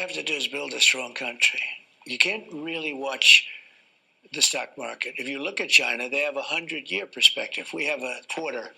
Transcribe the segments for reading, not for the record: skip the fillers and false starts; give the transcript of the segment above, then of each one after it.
have to do is build a strong country. You can't really watch the stock market. If you look at China, they have a 100-year perspective. We have a quarter.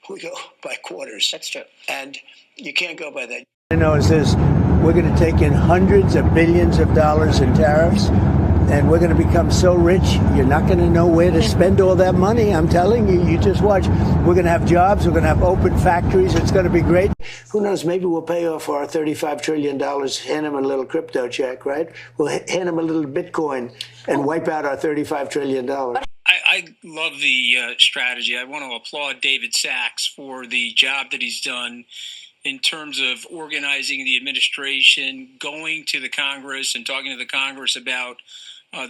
We go by quarters. That's true. And you can't go by that. I know it says we're going to take in hundreds of billions of dollars in tariffs, and we're going to become so rich, you're not going to know where to spend all that money. I'm telling you, you just watch. We're going to have jobs. We're going to have open factories. It's going to be great. Who knows? Maybe we'll pay off our $35 trillion, hand them a little crypto check, right? We'll hand them a little Bitcoin and wipe out our $35 trillion. I love the strategy. I want to applaud David Sachs for the job that he's done in terms of organizing the administration, going to the Congress and talking to the Congress about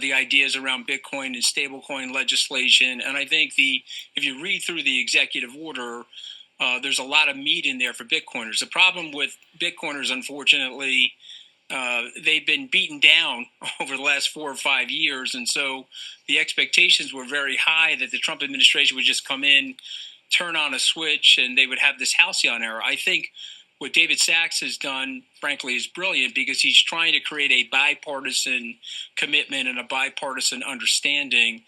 the ideas around Bitcoin and stablecoin legislation. And I think if you read through the executive order, there's a lot of meat in there for Bitcoiners. The problem with Bitcoiners, unfortunately, they've been beaten down over the last 4 or 5 years. And so the expectations were very high that the Trump administration would just come in, turn on a switch, and they would have this halcyon era. I think what David Sachs has done, frankly, is brilliant because he's trying to create a bipartisan commitment and a bipartisan understanding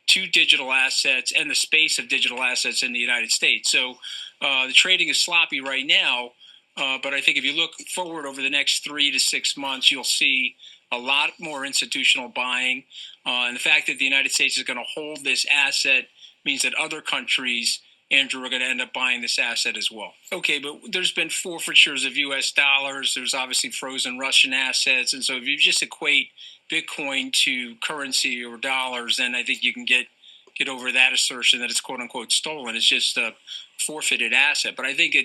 to digital assets and the space of digital assets in the United States. So the trading is sloppy right now, but I think if you look forward over the next 3 to 6 months, you'll see a lot more institutional buying. And the fact that the United States is going to hold this asset means that other countries, Andrew, are going to end up buying this asset as well. Okay, but there's been forfeitures of U.S. dollars. There's obviously frozen Russian assets. And so if you just equate Bitcoin to currency or dollars, then I think you can get over that assertion that it's quote unquote stolen. It's just a forfeited asset. But I think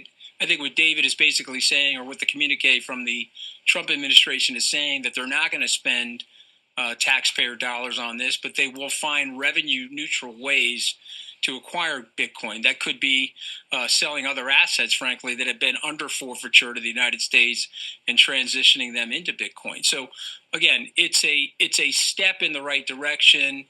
what David is basically saying, or what the communique from the Trump administration is saying, that they're not going to spend taxpayer dollars on this, but they will find revenue neutral ways to acquire Bitcoin. That could be selling other assets, frankly, that have been under forfeiture to the United States and transitioning them into Bitcoin. So again, it's a step in the right direction.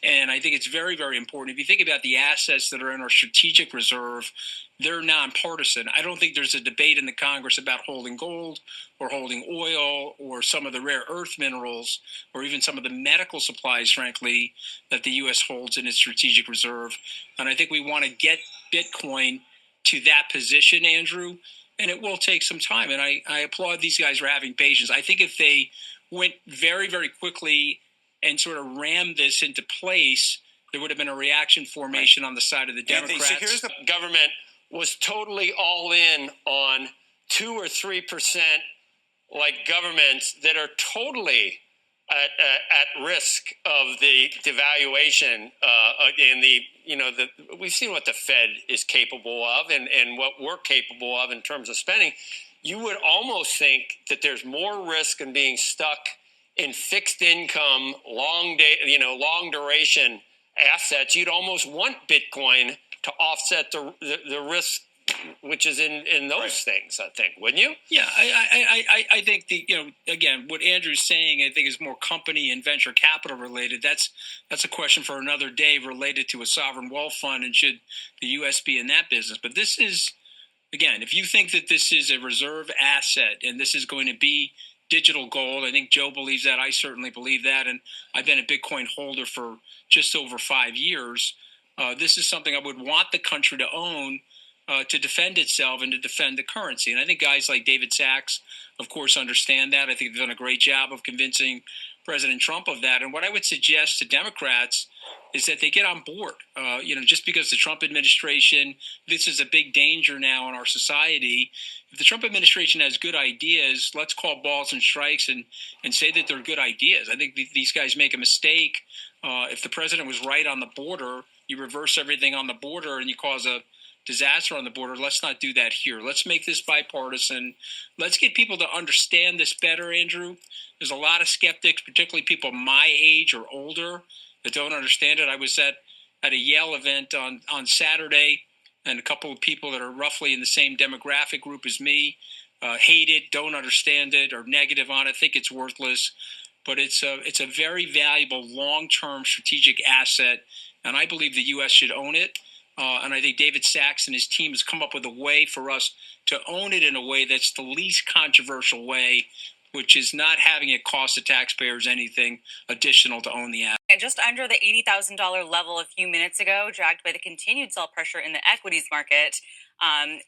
And I think it's very, very important. If you think about the assets that are in our strategic reserve, they're nonpartisan. I don't think there's a debate in the Congress about holding gold or holding oil or some of the rare earth minerals or even some of the medical supplies, frankly, that the U.S. holds in its strategic reserve. And I think we want to get Bitcoin to that position, Andrew, and it will take some time. And I applaud these guys for having patience. I think if they went very, very quickly and sort of rammed this into place, there would have been a reaction formation on the side of the Democrats. So here's the government was totally all in on 2 or 3% like governments that are totally at risk of the devaluation we've seen what the Fed is capable of and what we're capable of in terms of spending. You would almost think that there's more risk in being stuck in fixed income, long duration assets. You'd almost want Bitcoin to offset the risk, which is in those things, I think, wouldn't you? Yeah, I think again, what Andrew's saying, I think, is more company and venture capital related. That's a question for another day related to a sovereign wealth fund and should the U.S. be in that business. But this is, again, if you think that this is a reserve asset and this is going to be digital gold, I think Joe believes that. I certainly believe that. And I've been a Bitcoin holder for just over 5 years. This is something I would want the country to own to defend itself and to defend the currency. And I think guys like David Sachs, of course, understand that. I think they've done a great job of convincing President Trump of that. And what I would suggest to Democrats is that they get on board. Just because the Trump administration, this is a big danger now in our society. If the Trump administration has good ideas, let's call balls and strikes and say that they're good ideas. I think these guys make a mistake. If the president was right on the border, you reverse everything on the border and you cause a disaster on the border. Let's not do that here. Let's make this bipartisan. Let's get people to understand this better, Andrew. There's a lot of skeptics, particularly people my age or older, that don't understand it. I was at a Yale event on Saturday, and a couple of people that are roughly in the same demographic group as me hate it, don't understand it, are negative on it, think it's worthless. But it's a very valuable long-term strategic asset, and I believe the U.S. should own it. And I think David Sachs and his team has come up with a way for us to own it in a way that's the least controversial way which is not having it cost the taxpayers anything additional to own the asset. And just under the $80,000 level a few minutes ago, dragged by the continued sell pressure in the equities market.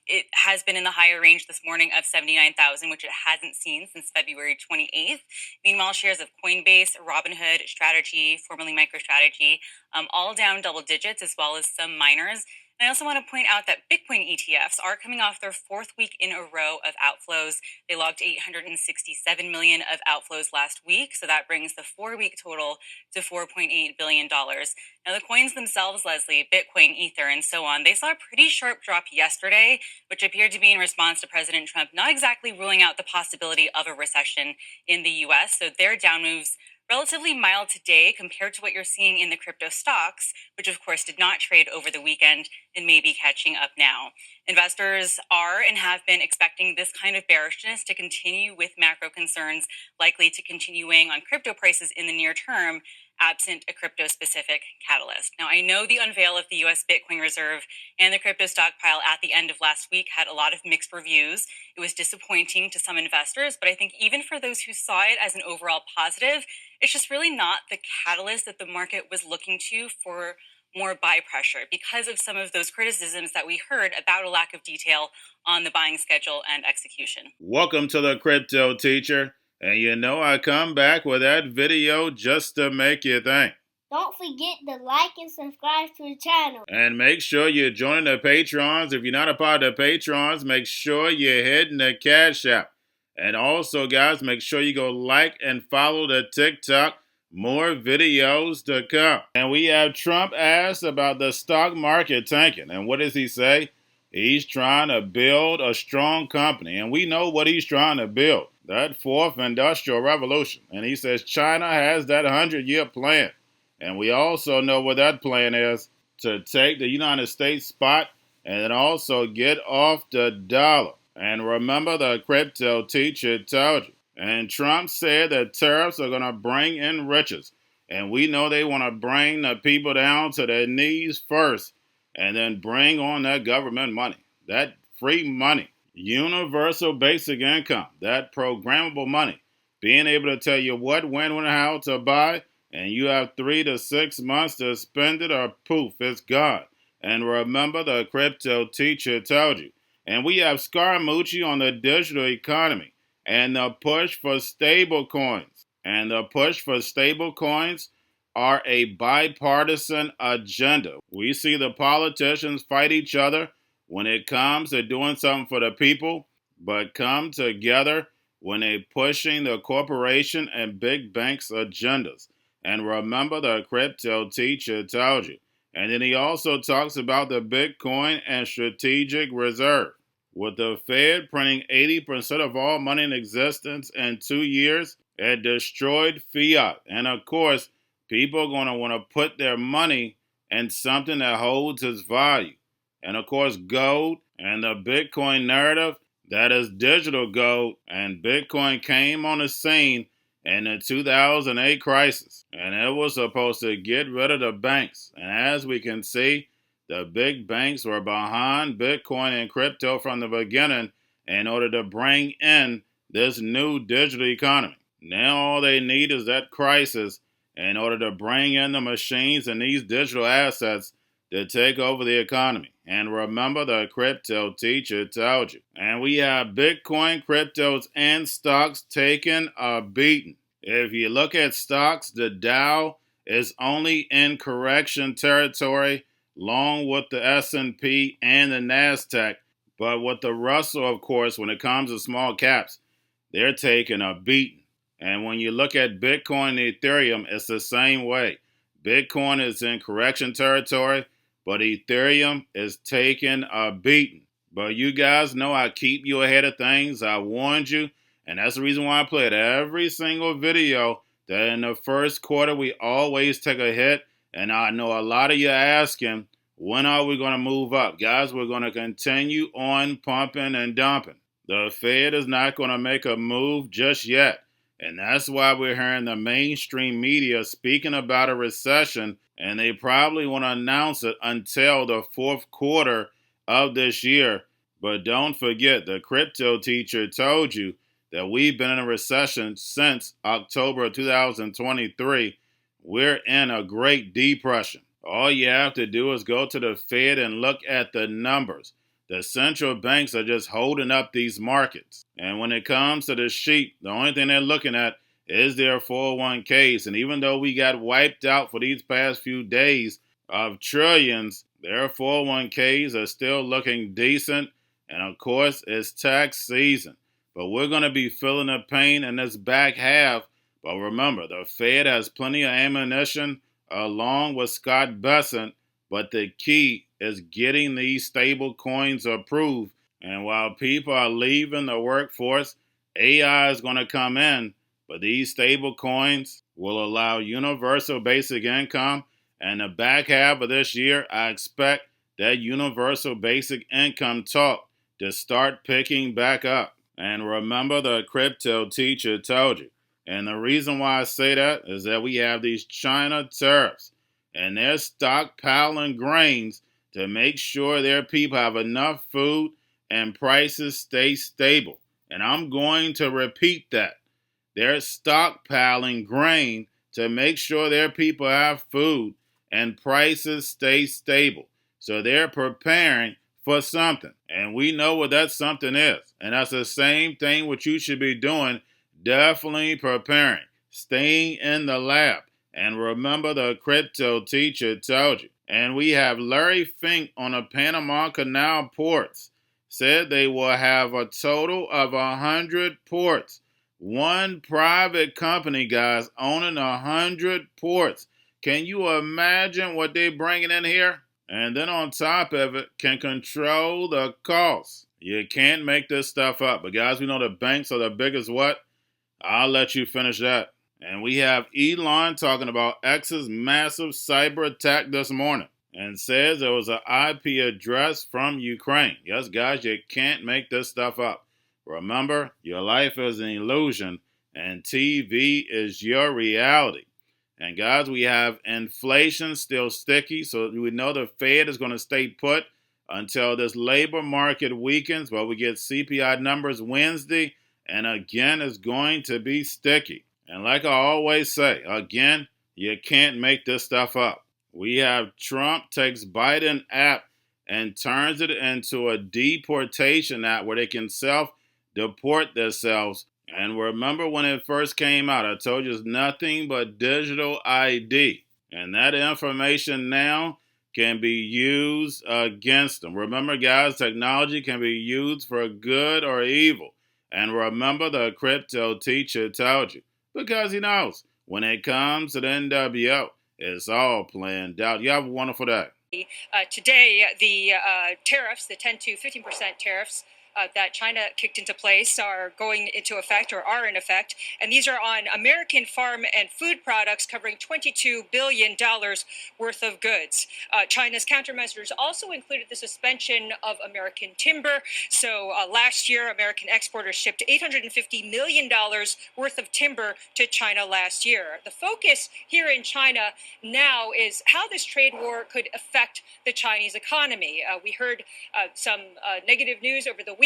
It has been in the higher range this morning of 79,000, which it hasn't seen since February 28th. Meanwhile, shares of Coinbase, Robinhood, Strategy, formerly MicroStrategy, all down double digits, as well as some miners. And I also want to point out that Bitcoin ETFs are coming off their fourth week in a row of outflows. They logged 867 million of outflows last week, so that brings the 4-week total to $4.8 billion. Now, the coins themselves, Leslie, Bitcoin, Ether, and so on, they saw a pretty sharp drop yesterday, which appeared to be in response to President Trump not exactly ruling out the possibility of a recession in the U.S., so their down moves relatively mild today compared to what you're seeing in the crypto stocks, which of course did not trade over the weekend and may be catching up now. Investors are and have been expecting this kind of bearishness to continue, with macro concerns likely to continue weighing on crypto prices in the near term, absent a crypto-specific catalyst. Now, I know the unveil of the U.S. Bitcoin Reserve and the crypto stockpile at the end of last week had a lot of mixed reviews. It was disappointing to some investors, but I think even for those who saw it as an overall positive, it's just really not the catalyst that the market was looking to for more buy pressure because of some of those criticisms that we heard about a lack of detail on the buying schedule and execution. Welcome to the Crypto Teacher. And you know I come back with that video just to make you think. Don't forget to like and subscribe to the channel. And make sure you're joining the Patrons. If you're not a part of the Patrons, make sure you're hitting the Cash App. And also, guys, make sure you go like and follow the TikTok. More videos to come. And we have Trump asked about the stock market tanking. And what does he say? He's trying to build a strong company. And we know what he's trying to build. That fourth industrial revolution. And he says China has that 100-year plan. And we also know what that plan is, to take the United States spot and then also get off the dollar. And remember, the Crypto Teacher told you. And Trump said that tariffs are going to bring in riches. And we know they want to bring the people down to their knees first and then bring on that government money, that free money, universal basic income, that programmable money, being able to tell you what, when, and how to buy, and you have 3 to 6 months to spend it or poof, it's gone. And remember, the Crypto Teacher told you. And we have Scaramucci on the digital economy and the push for stable coins. And the push for stable coins are a bipartisan agenda. We see the politicians fight each other when it comes to doing something for the people, but come together when they're pushing the corporation and big banks' agendas. And remember, the Crypto Teacher told you. And then he also talks about the Bitcoin and strategic reserve. With the Fed printing 80% of all money in existence in 2 years, it destroyed fiat. And of course, people are going to want to put their money in something that holds its value. And of course, gold and the Bitcoin narrative, that is digital gold. And Bitcoin came on the scene in the 2008 crisis. And it was supposed to get rid of the banks. And as we can see, the big banks were behind Bitcoin and crypto from the beginning in order to bring in this new digital economy. Now all they need is that crisis in order to bring in the machines and these digital assets to take over the economy. And remember, the Crypto Teacher told you. And we have Bitcoin, cryptos, and stocks taking a beating. If you look at stocks, the Dow is only in correction territory, along with the S&P and the NASDAQ. But with the Russell, of course, when it comes to small caps, they're taking a beating. And when you look at Bitcoin and Ethereum, it's the same way. Bitcoin is in correction territory, but Ethereum is taking a beating. But you guys know I keep you ahead of things. I warned you. And that's the reason why I played every single video that in the first quarter we always take a hit. And I know a lot of you are asking, when are we going to move up? Guys, we're going to continue on pumping and dumping. The Fed is not going to make a move just yet. And that's why we're hearing the mainstream media speaking about a recession, and they probably won't announce it until the fourth quarter of this year. But don't forget, the Crypto Teacher told you that we've been in a recession since October of 2023. We're in a Great Depression. All you have to do is go to the Fed and look at the numbers. The central banks are just holding up these markets. And when it comes to the sheep, the only thing they're looking at is their 401ks. And even though we got wiped out for these past few days of trillions, their 401ks are still looking decent. And of course, it's tax season. But we're going to be feeling the pain in this back half. But remember, the Fed has plenty of ammunition along with Scott Bessent. But the key is getting these stable coins approved. And while people are leaving the workforce, AI is going to come in. But these stable coins will allow universal basic income. And the back half of this year, I expect that universal basic income talk to start picking back up. And remember, the crypto teacher told you. And the reason why I say that is that we have these China tariffs. And they're stockpiling grains to make sure their people have enough food and prices stay stable. And I'm going to repeat that. They're stockpiling grain to make sure their people have food and prices stay stable. So they're preparing for something. And we know what that something is. And that's the same thing what you should be doing. Definitely preparing. Staying in the lab. And remember, the crypto teacher told you. And we have Larry Fink on the Panama Canal ports. Said they will have a total of 100 ports. One private company, guys, owning 100 ports. Can you imagine what they're bringing in here? And then on top of it, can control the costs. You can't make this stuff up. But guys, we know the banks are the biggest what? I'll let you finish that. And we have Elon talking about X's massive cyber attack this morning. And says there was an IP address from Ukraine. Yes, guys, you can't make this stuff up. Remember, your life is an illusion, and TV is your reality. And guys, we have inflation still sticky, so we know the Fed is going to stay put until this labor market weakens. But we get CPI numbers Wednesday, and again, it's going to be sticky. And like I always say, again, you can't make this stuff up. We have Trump takes Biden app and turns it into a deportation app where they can self-deport themselves. And remember when it first came out, I told you it's nothing but digital ID. And that information now can be used against them. Remember, guys, technology can be used for good or evil. And remember, the crypto teacher told you. Because he knows when it comes to the NWO, it's all planned out. You have a wonderful day. Today, the tariffs, the 10 to 15% tariffs that China kicked into place are going into effect or are in effect. And these are on American farm and food products covering $22 billion worth of goods. China's countermeasures also included the suspension of American timber. So last year, American exporters shipped $850 million worth of timber to China last year. The focus here in China now is how this trade war could affect the Chinese economy. We heard some negative news over the weekend.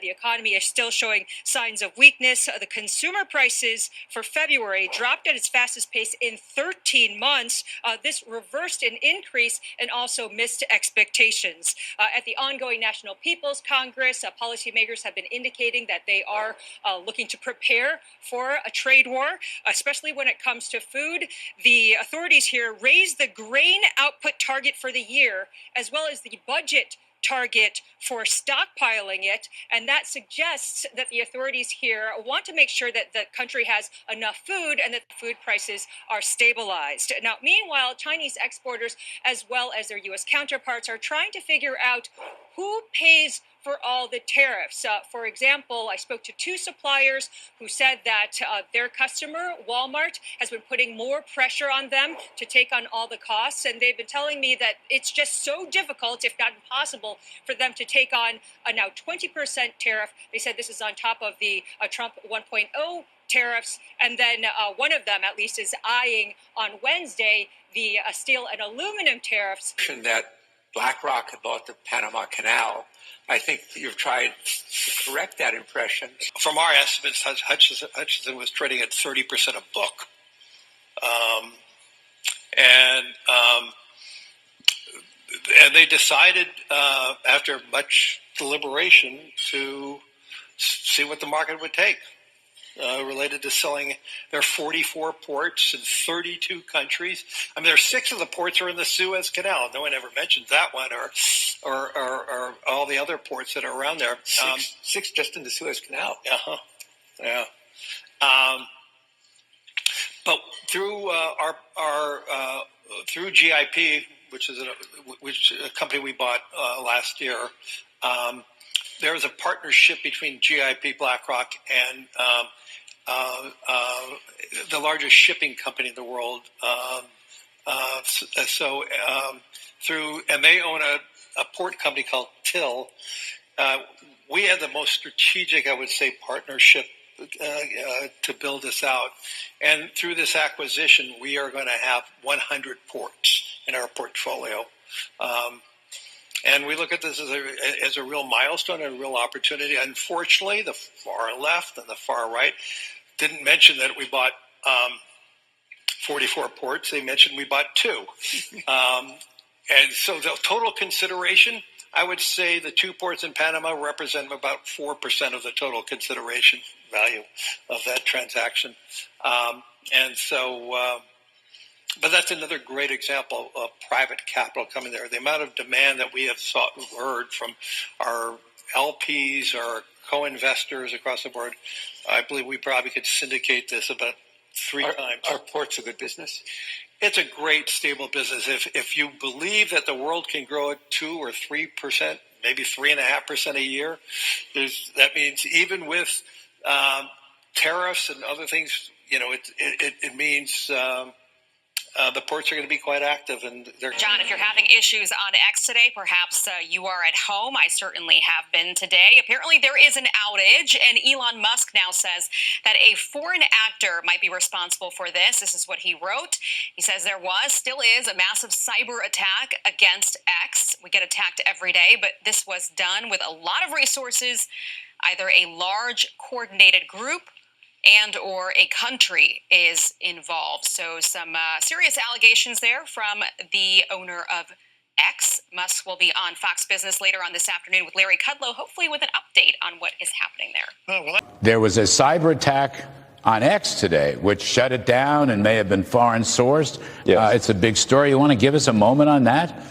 The economy is still showing signs of weakness. The consumer prices for February dropped at its fastest pace in 13 months. This reversed an increase and also missed expectations. At the ongoing National People's Congress, policymakers have been indicating that they are looking to prepare for a trade war, especially when it comes to food. The authorities here raised the grain output target for the year, as well as the budget target for stockpiling it, and that suggests that the authorities here want to make sure that the country has enough food and that food prices are stabilized. Now, meanwhile, Chinese exporters, as well as their U.S. counterparts, are trying to figure out who pays for all the tariffs. For example, I spoke to two suppliers who said that their customer, Walmart, has been putting more pressure on them to take on all the costs. And they've been telling me that it's just so difficult, if not impossible, for them to take on a now 20% tariff. They said this is on top of the Trump 1.0 tariffs. And then one of them, at least, is eyeing on Wednesday the steel and aluminum tariffs. That BlackRock had bought the Panama Canal I think you've tried to correct that impression. From our estimates, Hutchison was trading at 30% of book. And they decided, after much deliberation, to see what the market would take related to selling their 44 ports in 32 countries. I mean, there's 6 of the ports are in the Suez Canal. No one ever mentions that one, or all the other ports that are around there. 6 just in the Suez Canal. Yeah. But through through GIP, which is a company we bought last year, there was a partnership between GIP, BlackRock, and the largest shipping company in the world. And they own a port company called Till. We had the most strategic, I would say, partnership to build this out. And through this acquisition, we are going to have 100 ports in our portfolio. And we look at this as a real milestone and a real opportunity. Unfortunately, the far left and the far right didn't mention that we bought 44 ports. They mentioned we bought 2. And so the total consideration, I would say the 2 ports in Panama represent about 4% of the total consideration value of that transaction. But that's another great example of private capital coming there. The amount of demand that we have heard from our LPs, our co-investors across the board, I believe we probably could syndicate this about 3 times. Are ports a good business? It's a great, stable business. If you believe that the world can grow at 2 or 3%, maybe 3.5% a year, that means even with tariffs and other things, it means the ports are going to be quite active. And John, if you're having issues on X today, perhaps you are at home. I certainly have been today. Apparently there is an outage, and Elon Musk now says that a foreign actor might be responsible for this. This is what he wrote. He says there still is a massive cyber attack against X. We get attacked every day, but this was done with a lot of resources, either a large coordinated group and or a country is involved. So some serious allegations there from the owner of X. Musk will be on Fox Business later on this afternoon with Larry Kudlow, hopefully with an update on what is happening there. There was a cyber attack on X today, which shut it down and may have been foreign sourced. Yes. It's a big story. You want to give us a moment on that?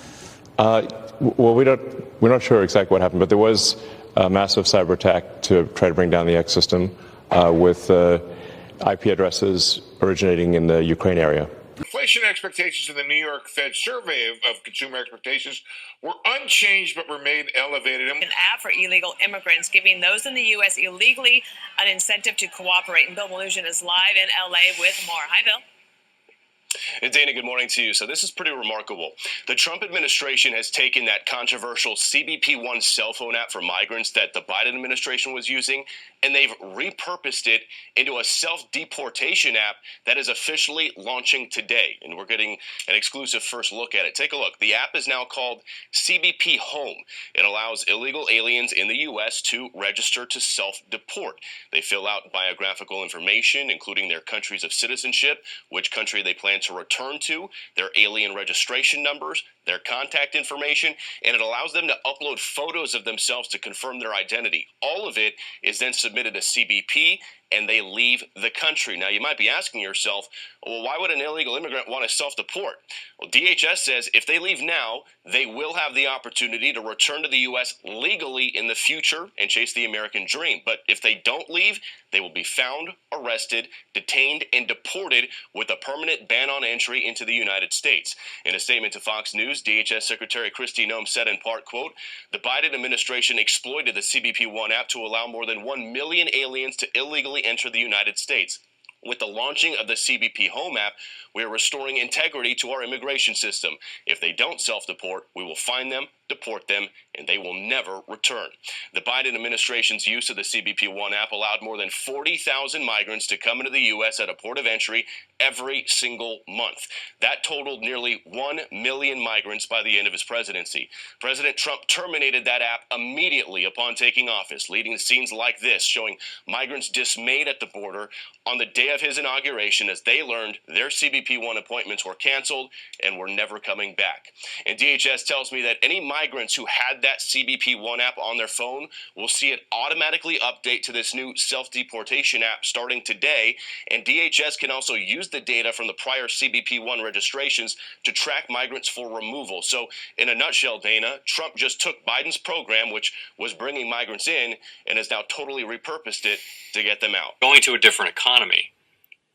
Well, we're not sure exactly what happened, but there was a massive cyber attack to try to bring down the X system. With IP addresses originating in the Ukraine area. Inflation expectations in the New York Fed survey of consumer expectations were unchanged but remained elevated. An app for illegal immigrants, giving those in the U.S. illegally an incentive to cooperate. And Bill Mallusian is live in L.A. with more. Hi, Bill. Dana, good morning to you. So this is pretty remarkable. The Trump administration has taken that controversial CBP-1 cell phone app for migrants that the Biden administration was using, and they've repurposed it into a self-deportation app that is officially launching today. And we're getting an exclusive first look at it. Take a look. The app is now called CBP Home. It allows illegal aliens in the U.S. to register to self-deport. They fill out biographical information, including their countries of citizenship, which country they plan to return to, their alien registration numbers, their contact information, and it allows them to upload photos of themselves to confirm their identity. All of it is then submitted to CBP, and they leave the country. Now, you might be asking yourself, well, why would an illegal immigrant want to self-deport? Well, DHS says if they leave now, they will have the opportunity to return to the U.S. legally in the future and chase the American dream. But if they don't leave, they will be found, arrested, detained, and deported with a permanent ban on entry into the United States. In a statement to Fox News, DHS Secretary Kristi Noem said in part, quote, the Biden administration exploited the CBP-1 app to allow more than 1 million aliens to illegally enter the United States. With the launching of the CBP Home app, we are restoring integrity to our immigration system. If they don't self-deport, we will find them, deport them, and they will never return. The Biden administration's use of the CBP-1 app allowed more than 40,000 migrants to come into the U.S. at a port of entry every single month. That totaled nearly 1 million migrants by the end of his presidency. President Trump terminated that app immediately upon taking office, leading to scenes like this, showing migrants dismayed at the border on the day of his inauguration as they learned their CBP-1 appointments were canceled and were never coming back. And DHS tells me that any migrants who had that CBP-1 app on their phone will see it automatically update to this new self-deportation app starting today, and DHS can also use the data from the prior CBP-1 registrations to track migrants for removal. So in a nutshell, Dana, Trump just took Biden's program, which was bringing migrants in, and has now totally repurposed it to get them out. Going to a different economy,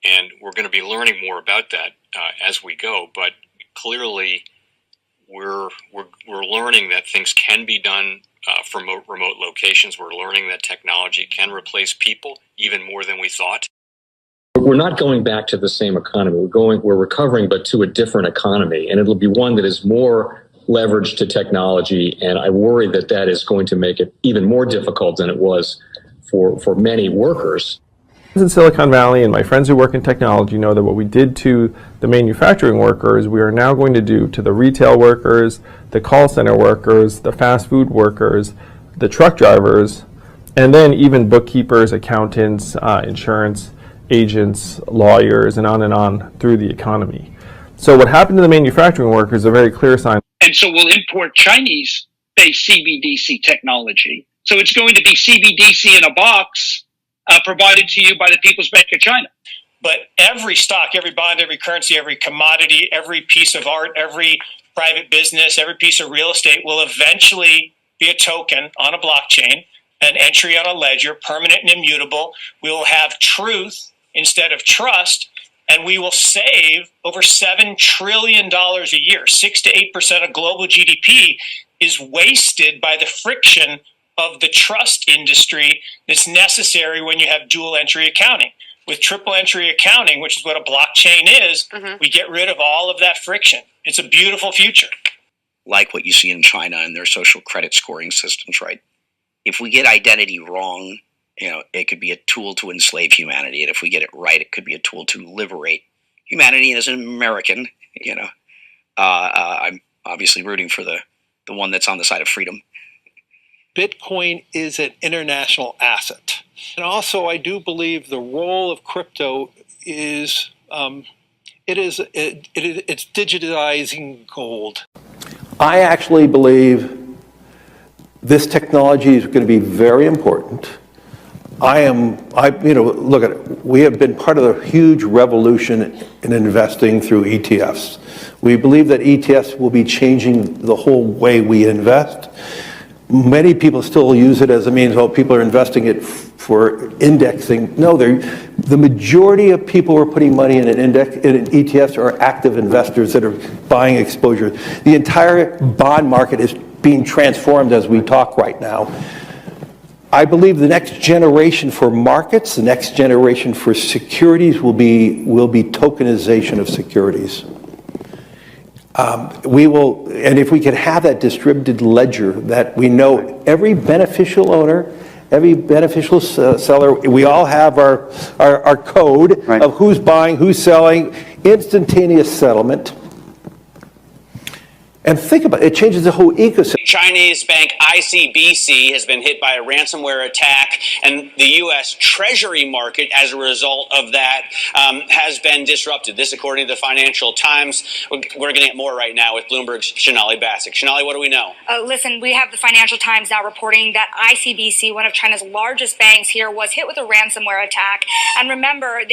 and we're going to be learning more about that as we go, but clearly we're learning that things can be done from remote locations. We're learning that technology can replace people even more than we thought. We're not going back to the same economy. We're recovering, but to a different economy, and it'll be one that is more leveraged to technology. And I worry that that is going to make it even more difficult than it was for many workers. In Silicon Valley, and my friends who work in technology know that what we did to the manufacturing workers, we are now going to do to the retail workers, the call center workers, the fast food workers, the truck drivers, and then even bookkeepers, accountants, insurance agents, lawyers, and on through the economy. So what happened to the manufacturing workers is a very clear sign. And so we'll import Chinese-based CBDC technology. So it's going to be CBDC in a box provided to you by the People's Bank of China. But every stock, every bond, every currency, every commodity, every piece of art, every private business, every piece of real estate will eventually be a token on a blockchain, an entry on a ledger, permanent and immutable. We will have truth instead of trust, and we will save over $7 trillion a year. 6 to 8% of global GDP is wasted by the friction of the trust industry that's necessary when you have dual entry accounting. With triple entry accounting, which is what a blockchain is, we get rid of all of that friction. It's a beautiful future. Like what you see in China and their social credit scoring systems, right? If we get identity wrong, it could be a tool to enslave humanity. And if we get it right, it could be a tool to liberate humanity. And as an American, I'm obviously rooting for the one that's on the side of freedom. Bitcoin is an international asset. And also, I do believe the role of crypto is, it's digitizing gold. I actually believe this technology is going to be very important. Look at it. We have been part of the huge revolution in investing through ETFs. We believe that ETFs will be changing the whole way we invest. Many people still use it as a means, people are investing it for indexing. No, the majority of people who are putting money in in ETFs are active investors that are buying exposure. The entire bond market is being transformed as we talk right now. I believe the next generation for markets, the next generation for securities will be tokenization of securities. And if we could have that distributed ledger that we know every beneficial owner, every beneficial seller, we all have our code of who's buying, who's selling, instantaneous settlement. And think about it, it changes the whole ecosystem. Chinese bank ICBC has been hit by a ransomware attack, and the U.S. Treasury market, as a result of that, has been disrupted. This, according to the Financial Times. We're getting at more right now with Bloomberg's Shonali Bassick. Shonali, what do we know? Listen, we have the Financial Times now reporting that ICBC, one of China's largest banks here, was hit with a ransomware attack. And remember,